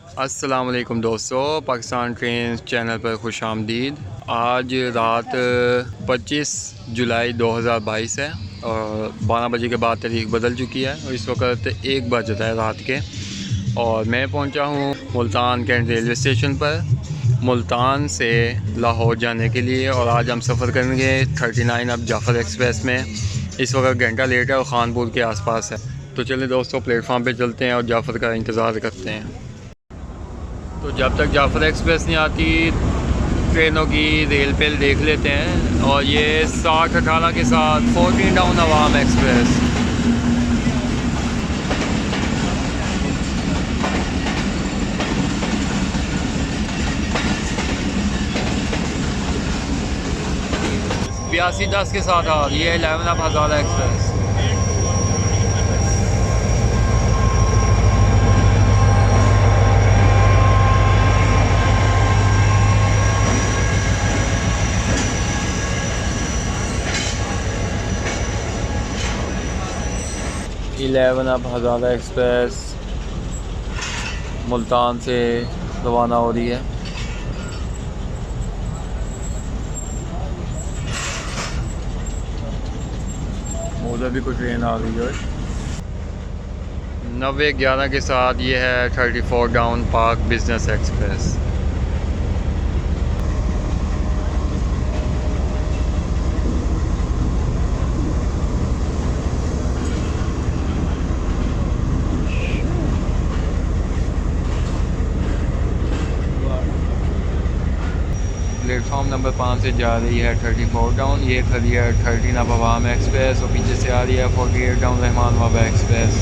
अस्सलाम वालेकुम दोस्तों, पाकिस्तान ट्रेन चैनल पर खुश आमदीद। आज रात 25 जुलाई 2022 है और 12 बजे के बाद तारीख बदल चुकी है और इस वक्त 1 बज रहा है रात के। और मैं पहुंचा हूं मुल्तान कैंट रेलवे स्टेशन पर मुल्तान से लाहौर जाने के लिए। और आज हम सफ़र करेंगे 39 अब जाफ़र एक्सप्रेस में। इस वक्त घंटा लेट है और खानपुर के आसपास है। तो चलिए दोस्तों, प्लेटफार्म पे चलते हैं और जाफ़र का इंतज़ार करते हैं। तो जब तक जाफ़र एक्सप्रेस नहीं आती ट्रेनों की रेल पेल देख लेते हैं। और ये 60-18 के साथ 14 डाउन अवाम एक्सप्रेस। बयासी 10 के साथ आ रही है 11 अब हज़ारा एक्सप्रेस। अब हज़ारा एक्सप्रेस मुल्तान से रवाना हो रही है। उधर भी कुछ ट्रेन आ रही है। 90-11 के साथ ये है 34 down park business express. Platform number 5 से जा रही है 34 डाउन। ये खड़ी है 13 अब अवाम एक्सप्रेस और पीछे से आ रही है 48 डाउन रहमान बाबा एक्सप्रेस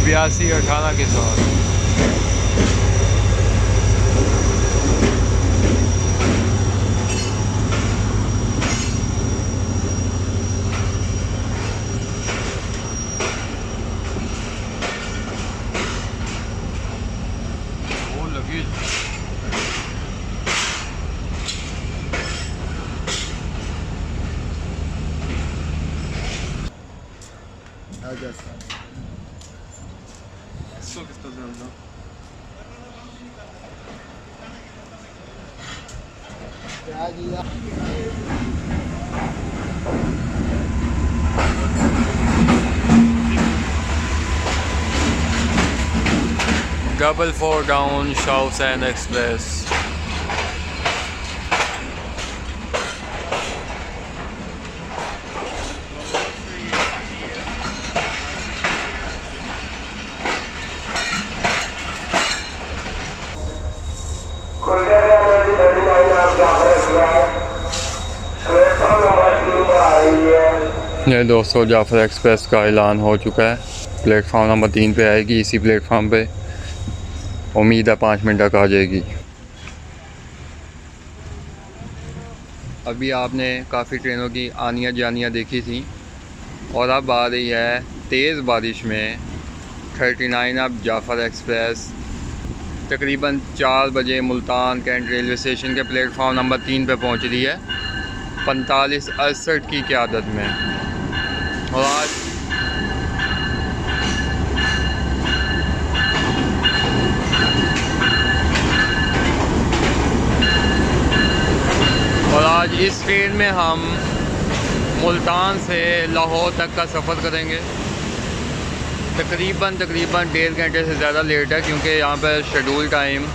82-18 के साथ। डबल 4 डाउन शाउस एंड एक्सप्रेस। ये दोस्तों, जाफ़र एक्सप्रेस का ऐलान हो चुका है। प्लेटफार्म नंबर 3 पे आएगी। इसी प्लेटफार्म पे उम्मीद है 5 मिनट तक आ जाएगी। अभी आपने काफ़ी ट्रेनों की आनियाँ जानियाँ देखी थी और अब आ रही है तेज़ बारिश में 39 अब जाफ़र एक्सप्रेस। तकरीबन 4 बजे मुल्तान कैंट रेलवे स्टेशन के प्लेटफार्म नंबर 3 पे पहुंच रही है 4568 की क़यादत में। और आज इस ट्रेन में हम मुल्तान से लाहौर तक का सफ़र करेंगे। तकरीबन 1.5 घंटे से ज़्यादा लेट है क्योंकि यहाँ पर शेड्यूल टाइम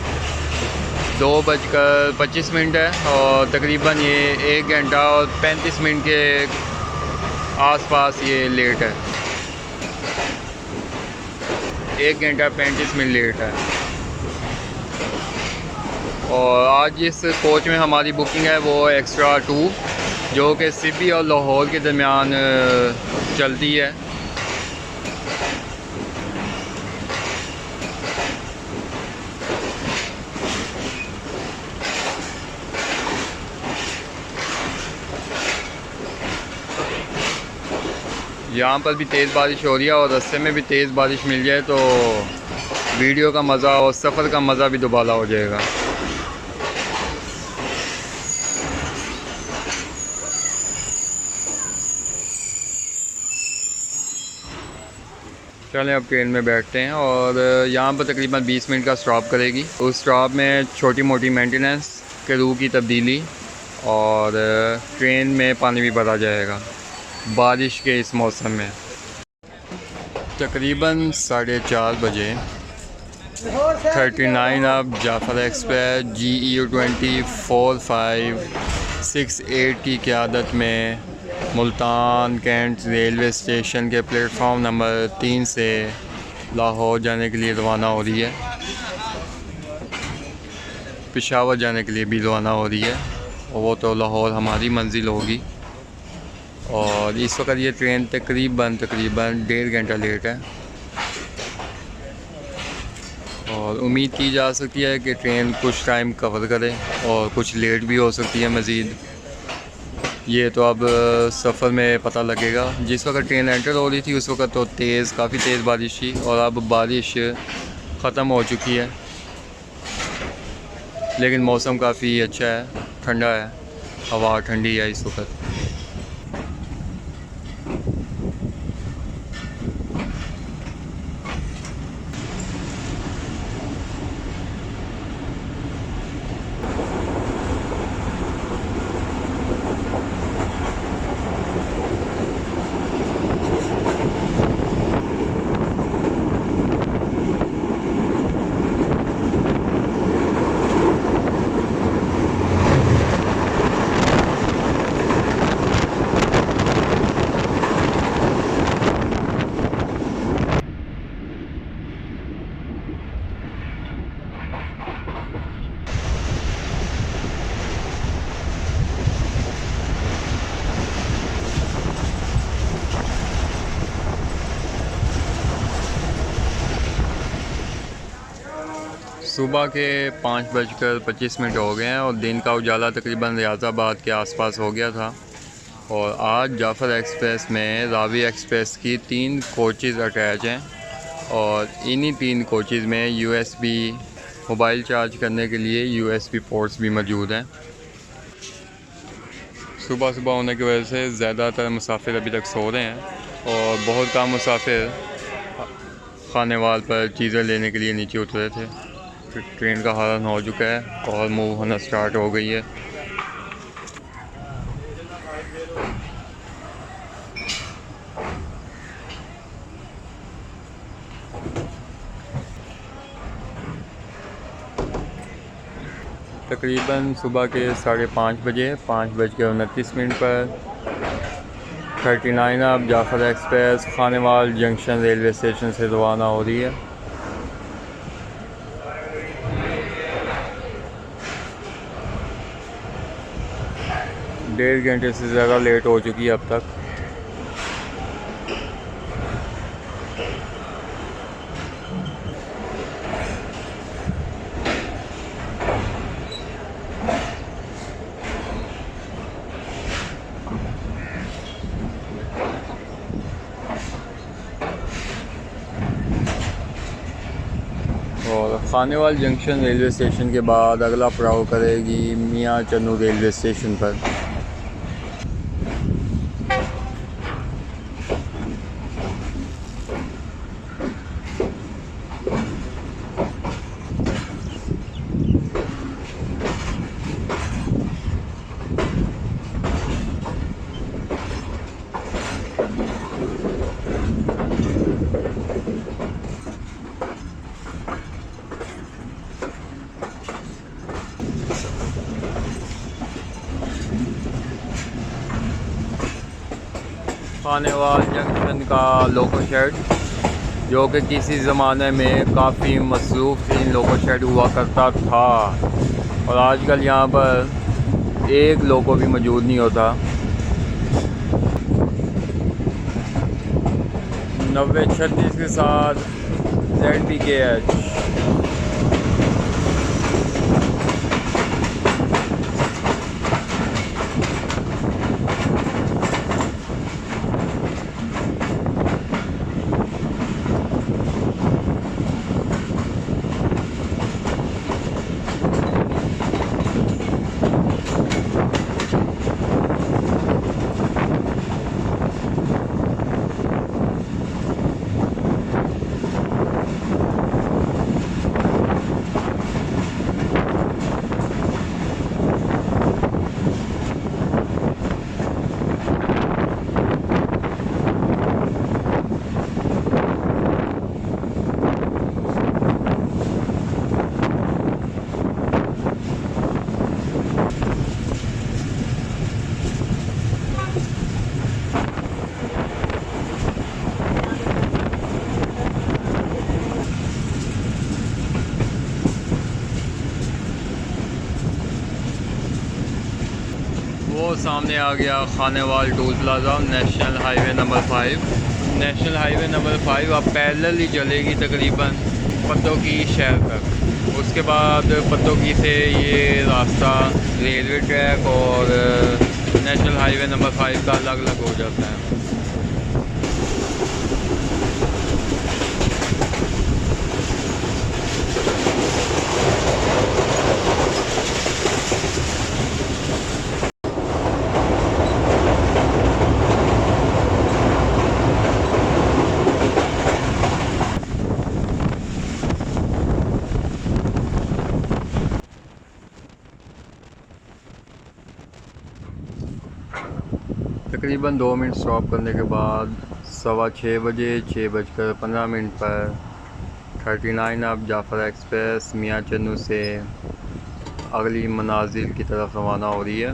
2:25 है और तकरीबन ये 1 घंटा और 35 मिनट के आसपास ये लेट है। 1 घंटा 35 मिनट लेट है। और आज जिस कोच में हमारी बुकिंग है वो एक्स्ट्रा 2 जो कि सिबी और लाहौर के दरमियान चलती है। यहाँ पर भी तेज़ बारिश हो रही है और रास्ते में भी तेज़ बारिश मिल जाए तो वीडियो का मज़ा और सफ़र का मज़ा भी दोबारा हो जाएगा। चलें अब ट्रेन में बैठते हैं और यहाँ पर तकरीबन 20 मिनट का स्टॉप करेगी। उस स्टॉप में छोटी मोटी मेंटेनेंस के रूह की तब्दीली और ट्रेन में पानी भी भरा जाएगा बारिश के इस मौसम में। तकरीबन 4:30 बजे 39 अब जाफर एक्सप्रेस GEU204568 की क़यादत में मुल्तान कैंट रेलवे स्टेशन के प्लेटफॉर्म नंबर 3 से लाहौर जाने के लिए रवाना हो रही है। पेशावर जाने के लिए भी रवाना हो रही है और वो तो लाहौर हमारी मंजिल होगी। और इस वक्त ये ट्रेन तकरीबन 1.5 घंटा लेट है और उम्मीद की जा सकती है कि ट्रेन कुछ टाइम कवर करे और कुछ लेट भी हो सकती है मज़ीद। ये तो अब सफ़र में पता लगेगा। जिस वक्त ट्रेन एंटर हो रही थी उस वक्त तो काफ़ी तेज़ बारिश थी और अब बारिश ख़त्म हो चुकी है, लेकिन मौसम काफ़ी अच्छा है, ठंडा है, हवा ठंडी है इस वक्त। सुबह के 5:25 हो गए हैं और दिन का उजाला तकरीबन रियाज़ाबाद के आसपास हो गया था। और आज जाफ़र एक्सप्रेस में रावी एक्सप्रेस की 3 कोचेज़ अटैच हैं और इन्हीं 3 कोचेज़ में USB मोबाइल चार्ज करने के लिए USB पोर्ट्स भी मौजूद हैं। सुबह सुबह होने की वजह से ज़्यादातर मुसाफिर अभी तक सो रहे हैं और बहुत कम मुसाफिर खानेवाल पर चीज़ें लेने के लिए नीचे उतरे थे। ट्रेन का हॉर्न हो चुका है और मूव होना स्टार्ट हो गई है। तकरीबन सुबह के 5:30 बजे 5:29 पर 39 अब Jaffar Express Khanewal junction railway station से रवाना हो रही है। डेढ़ घंटे से ज़्यादा लेट हो चुकी है अब तक। और खानेवाल जंक्शन रेलवे स्टेशन के बाद अगला पड़ाव करेगी मियाँ चन्नू रेलवे स्टेशन पर। खानेवाल जंक्शन का लोको शेड, जो कि किसी ज़माने में काफ़ी मसरूफ़ तीन लोको शेड हुआ करता था और आजकल यहाँ पर एक लोको भी मौजूद नहीं होता। 9036 के साथ ZPKH। सामने आ गया Khanewal toll plaza, national highway number 5। National highway number 5 अब पैरेलल ही चलेगी तकरीबन पत्तों की शहर तक। उसके बाद पत्तों की से ये रास्ता रेलवे ट्रैक और नेशनल हाईवे नंबर 5 का अलग अलग हो जाता है। तकरीबन 2 मिनट स्टॉप करने के बाद 6:15 बजे 6:15 पर 39 अब जाफ़र एक्सप्रेस मियाँ चन्नू से अगली मनाजिल की तरफ रवाना हो रही है।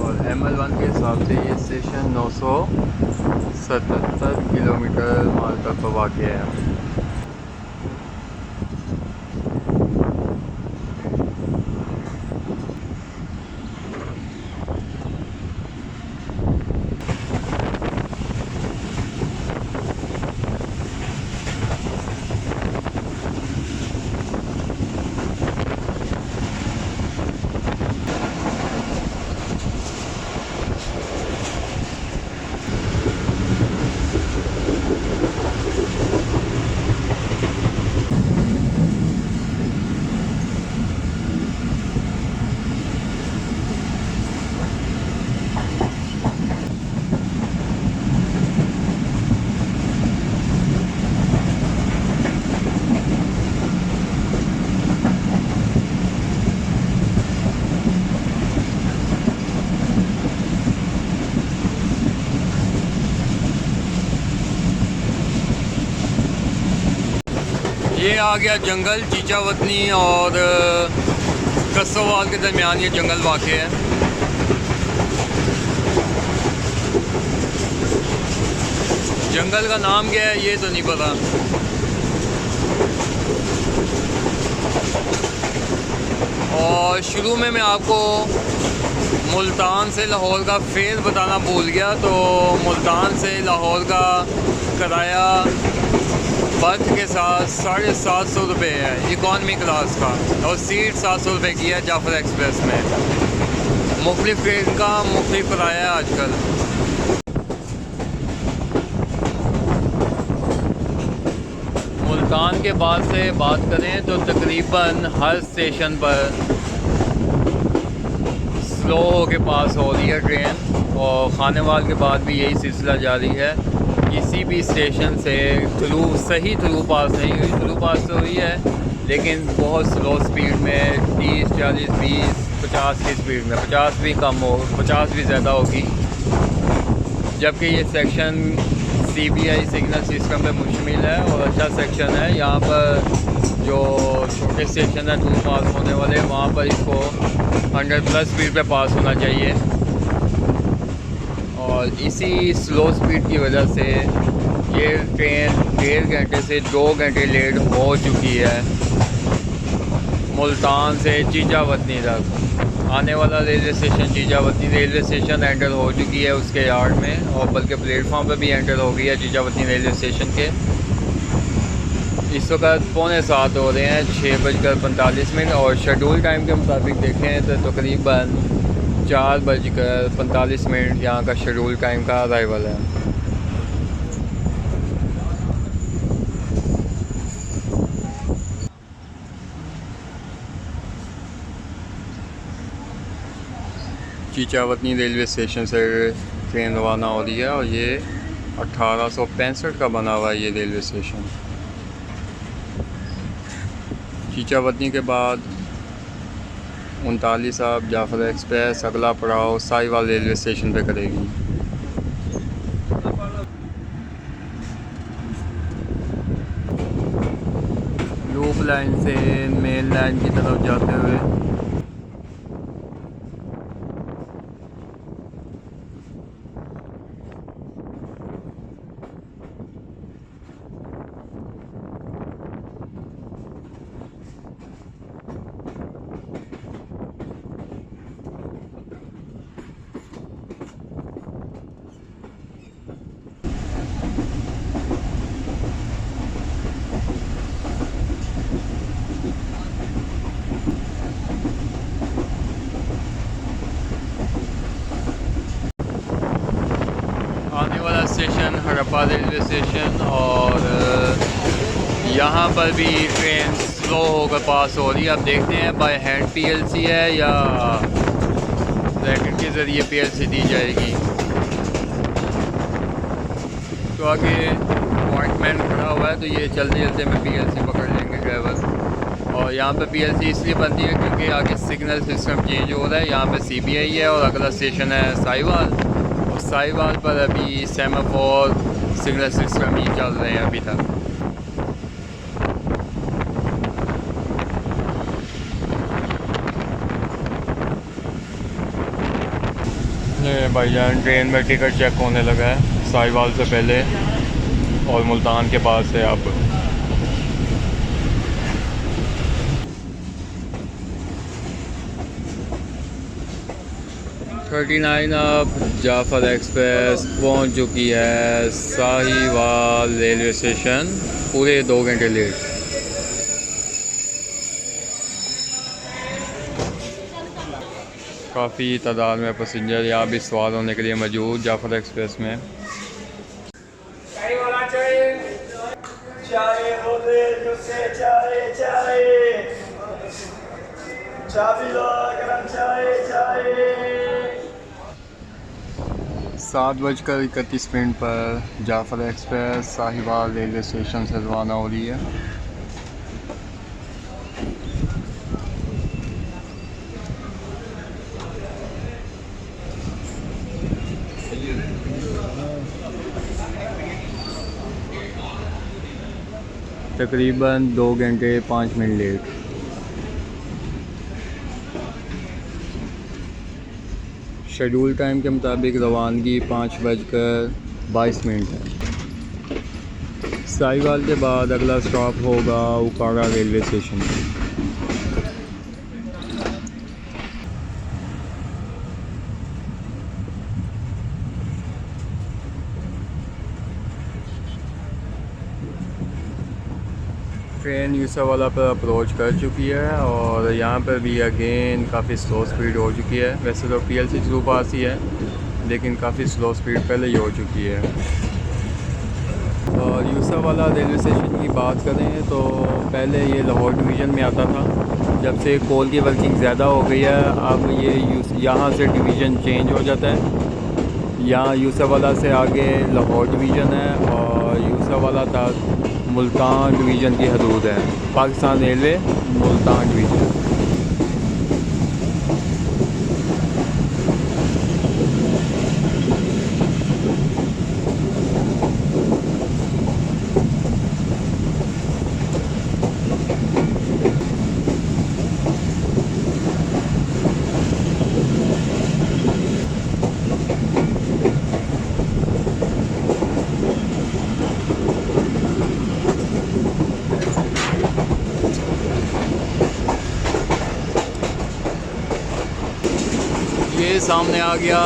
और ML1 के हिसाब से ये स्टेशन 977 किलोमीटर माइल तक वाक़ है। ये आ गया जंगल चीचावतनी और कसोवाल के दरमियान ये जंगल वाक़ है। जंगल का नाम क्या है ये तो नहीं पता। और शुरू में मैं आपको मुल्तान से लाहौर का फेयर बताना भूल गया। तो मुल्तान से लाहौर का किराया बर्थ के साथ 750 रुपये है इकॉनमी क्लास का, और सीट 700 रुपये की है जाफ़र एक्सप्रेस में। मुख्तलिफ ट्रेन का मुख्तलिफ किराया है आजकल। मुल्तान के बाद से बात करें तो तकरीबन हर स्टेशन पर स्लो के पास हो रही है ट्रेन, और खानेवाल के बाद भी यही सिलसिला जारी है। किसी भी स्टेशन से सही थ्रू पास नहीं हुई, थ्रू पास तो हुई है लेकिन बहुत स्लो स्पीड में 30, 40, 20, 50 की स्पीड में। 50 भी कम हो, 50 भी ज़्यादा होगी। जबकि ये सेक्शन CBI सिग्नल सिस्टम पे मुश्तमिल है और अच्छा सेक्शन है। यहाँ पर जो छोटे स्टेशन है थ्रू पास होने वाले, वहाँ पर इसको 100+ स्पीड पे पास होना चाहिए। और इसी स्लो स्पीड की वजह से ये ट्रेन 1.5 घंटे से 2 घंटे लेट हो चुकी है मुल्तान से चीचावतनी तक। आने वाला railway station Chichawatni railway station enter हो चुकी है उसके यार्ड में, और बल्कि प्लेटफॉर्म पर भी एंटर हो गई है चीचावतनी रेलवे स्टेशन के। इस वक्त 6:45 हो रहे हैं, 6:45, और शेड्यूल टाइम के मुताबिक देखें तो तकरीबन 4:45 यहाँ का शेड्यूल टाइम का अराइवल है। चीचावतनी रेलवे स्टेशन से ट्रेन रवाना हो रही है, और ये 1865 का बना हुआ है ये रेलवे स्टेशन। चीचावतनी के बाद 39 अब जाफ़र एक्सप्रेस अगला पड़ाव साहिवाल रेलवे स्टेशन पे करेगी। लूप लाइन से मेन लाइन की तरफ जाते हुए स्टेशन, हड़प्पा रेलवे स्टेशन, और यहाँ पर भी ट्रेन स्लो होकर पास हो रही है। अब देखते हैं बाय हैंड पीएलसी है या ब्रैकेट के ज़रिए पीएलसी दी जाएगी। तो आगे पॉइंटमैन खड़ा हुआ है, तो ये चलते चलते में पीएलसी पकड़ लेंगे ड्राइवर। और यहाँ पे पीएलसी इसलिए बनती है क्योंकि आगे सिग्नल सिस्टम चेंज हो रहा है। यहाँ पे सीबीआई है और अगला स्टेशन है साहिवाल, और साहिवाल पर अभी सेमाफोर सिग्नल सिस्टम ही चल रहे हैं अभी तक। भाईजान ट्रेन में टिकट चेक होने लगा है साहिवाल से पहले और मुल्तान के पास है अब। अब जाफर एक्सप्रेस पहुंच चुकी है साहिवाल रेलवे स्टेशन, पूरे 2 घंटे लेट। काफ़ी तादाद में पैसेंजर यहाँ भी सवार होने के लिए मौजूद जाफर एक्सप्रेस में। सात बजकर 31 मिनट पर Jaffar Express Sahiwal railway station से रवाना हो रही है। तकरीबन 2 घंटे 5 मिनट लेट। शेड्यूल टाइम के मुताबिक रवानगी 5:22 है। साहिवाल के बाद अगला स्टॉप होगा उकाड़ा रेलवे स्टेशन। ट्रेन यूसुफवाला पर अप्रोच कर चुकी है और यहाँ पर भी अगेन काफ़ी स्लो स्पीड हो चुकी है। वैसे तो पीएलसी थ्रू पास ही है, लेकिन काफ़ी स्लो स्पीड पहले ही हो चुकी है। और यूसुफवाला रेलवे स्टेशन की बात करें तो पहले ये लाहौर डिवीज़न में आता था। जब से कोल की वर्किंग ज़्यादा हो गई है, अब ये यहाँ से डिवीज़न चेंज हो जाता है। यहाँ यूसुफवाला से आगे लाहौर डिवीज़न है और यूसुफवाला तक मुल्तान डिवीज़न की हदूद है। Pakistan railway Multan division. ये सामने आ गया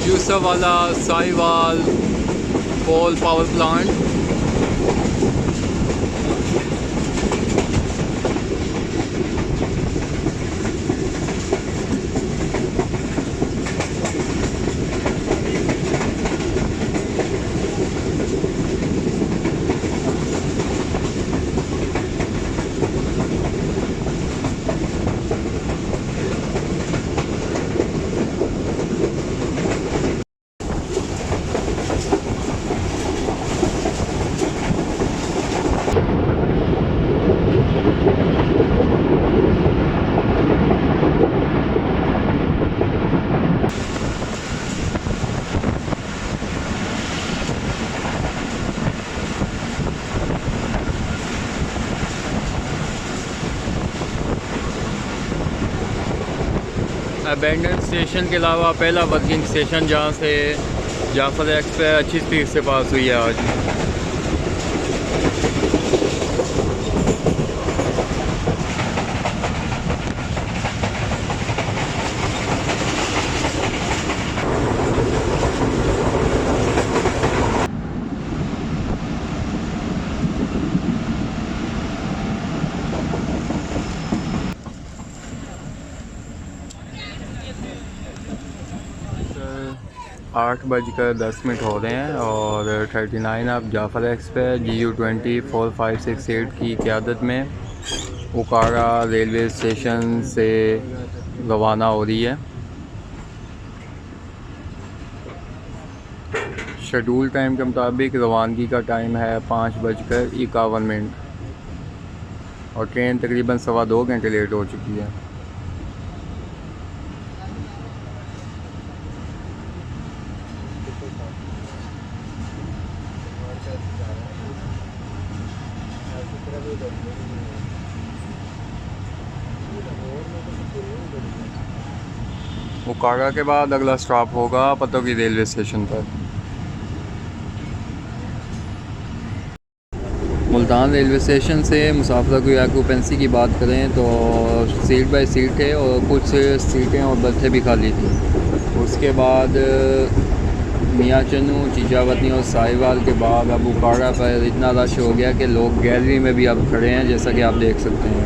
Yusufwala Sahiwal coal power plant. Abandoned station के अलावा पहला वर्किंग स्टेशन जहाँ से जाफर एक्सप्रेस अच्छी स्पीड से पास हुई है आज। 8:10 हो रहे हैं और 39 अब जाफर एक्सप्रेस GU 204568 की क़यादत में उकाड़ा रेलवे स्टेशन से रवाना हो रही है। शेड्यूल टाइम के मुताबिक रवानगी का टाइम है 5:51 और ट्रेन तकरीबन 2.25 घंटे लेट हो चुकी है। उकाड़ा के बाद अगला स्टॉप होगा पतोगी रेलवे स्टेशन पर। मुल्तान रेलवे स्टेशन से मुसाफिर की ऑक्यूपेंसी की बात करें तो सीट बाय सीट है और कुछ सीटें और बर्थे भी खाली थी। उसके बाद मियाँ चन्नू, चीचावती और साहिवाल के बाद अब उकाड़ा पर इतना रश हो गया कि लोग गैलरी में भी अब खड़े हैं, जैसा कि आप देख सकते हैं।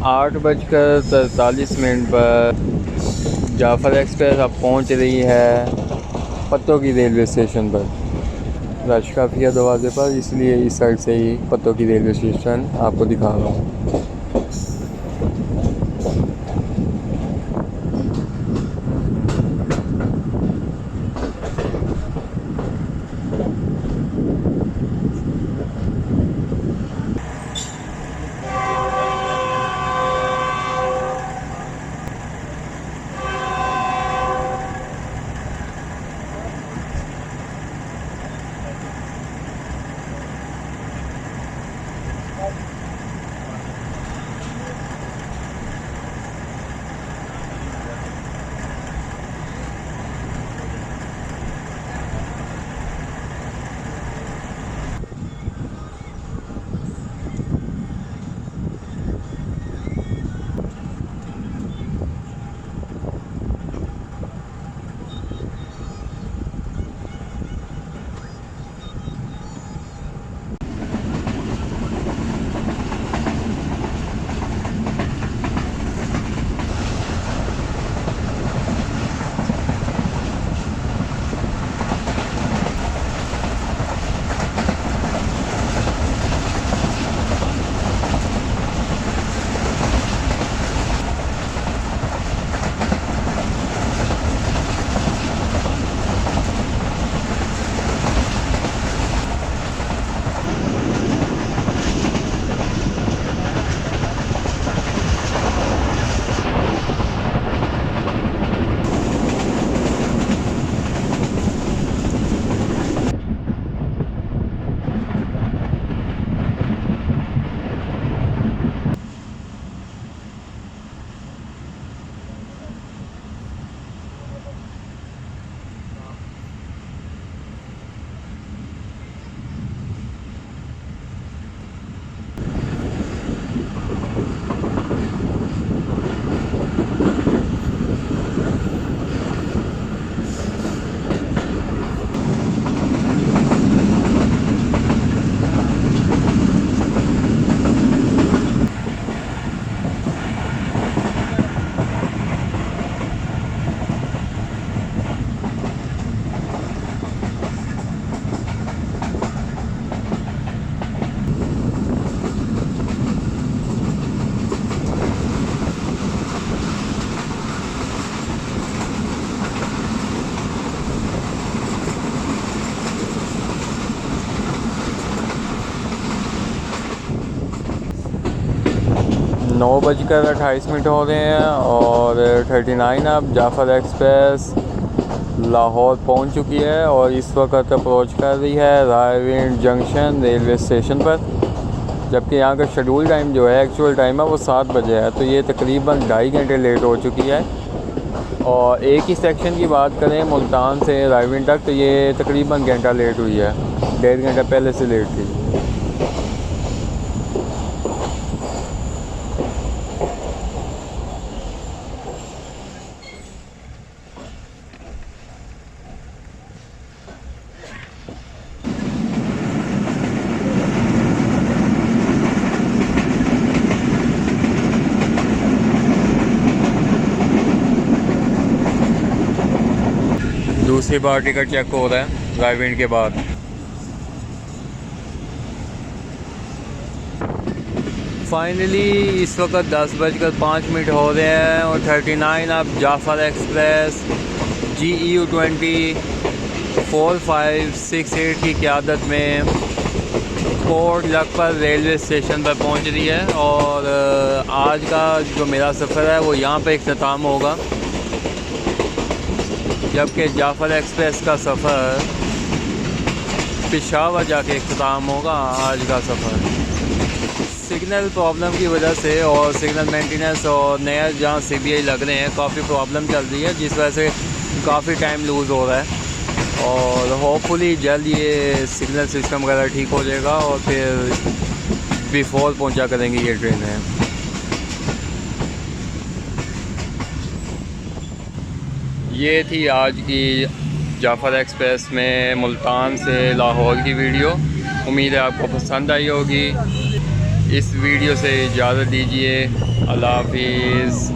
8:43 पर जाफर एक्सप्रेस अब पहुंच रही है पतोगी रेलवे स्टेशन पर। रश काफ़ी है दरवाज़े पर, इसलिए इस साइड से ही पतोगी रेलवे स्टेशन आपको दिखा रहा हूँ। 9:28 हो रहे हैं और 39 अब जाफर एक्सप्रेस लाहौर पहुंच चुकी है और इस वक्त अप्रोच कर रही है रायविंड जंक्शन रेलवे स्टेशन पर, जबकि यहाँ का शेड्यूल टाइम जो है, एक्चुअल टाइम है वो 7 बजे है। तो ये तकरीबन 2.5 घंटे लेट हो चुकी है। और एक ही सेक्शन की बात करें मुल्तान से रायविंड तक, तो ये तकरीबन घंटा लेट हुई है, 1.5 घंटा पहले से लेट थी। दूसरी बार टिकट चेक हो रहा है रायविंड के बाद। फाइनली इस वक्त 10:05 हो रहे हैं और 39 अब जाफर एक्सप्रेस GEU 204568 की क़यादत में पोर्ट लखपत रेलवे स्टेशन पर पहुंच रही है। और आज का जो मेरा सफ़र है वो यहाँ पे इख्तिताम होगा, जबकि जाफर एक्सप्रेस का सफ़र पेशावर जाके इख्तिताम होगा। आज का सफ़र सिग्नल प्रॉब्लम की वजह से और सिग्नल मेंटेनेंस और नया जहाँ CBI लग रहे हैं, काफ़ी प्रॉब्लम चल रही है, जिस वजह से काफ़ी टाइम लूज़ हो रहा है। और होपफुली जल्द ये सिग्नल सिस्टम वगैरह ठीक हो जाएगा और फिर बिफोर पहुंचा करेंगी ये ट्रेनें। ये थी आज की जाफर एक्सप्रेस में मुल्तान से लाहौर की वीडियो। उम्मीद है आपको पसंद आई होगी। इस वीडियो से इजाज़त दीजिए। अल्लाह हाफिज़।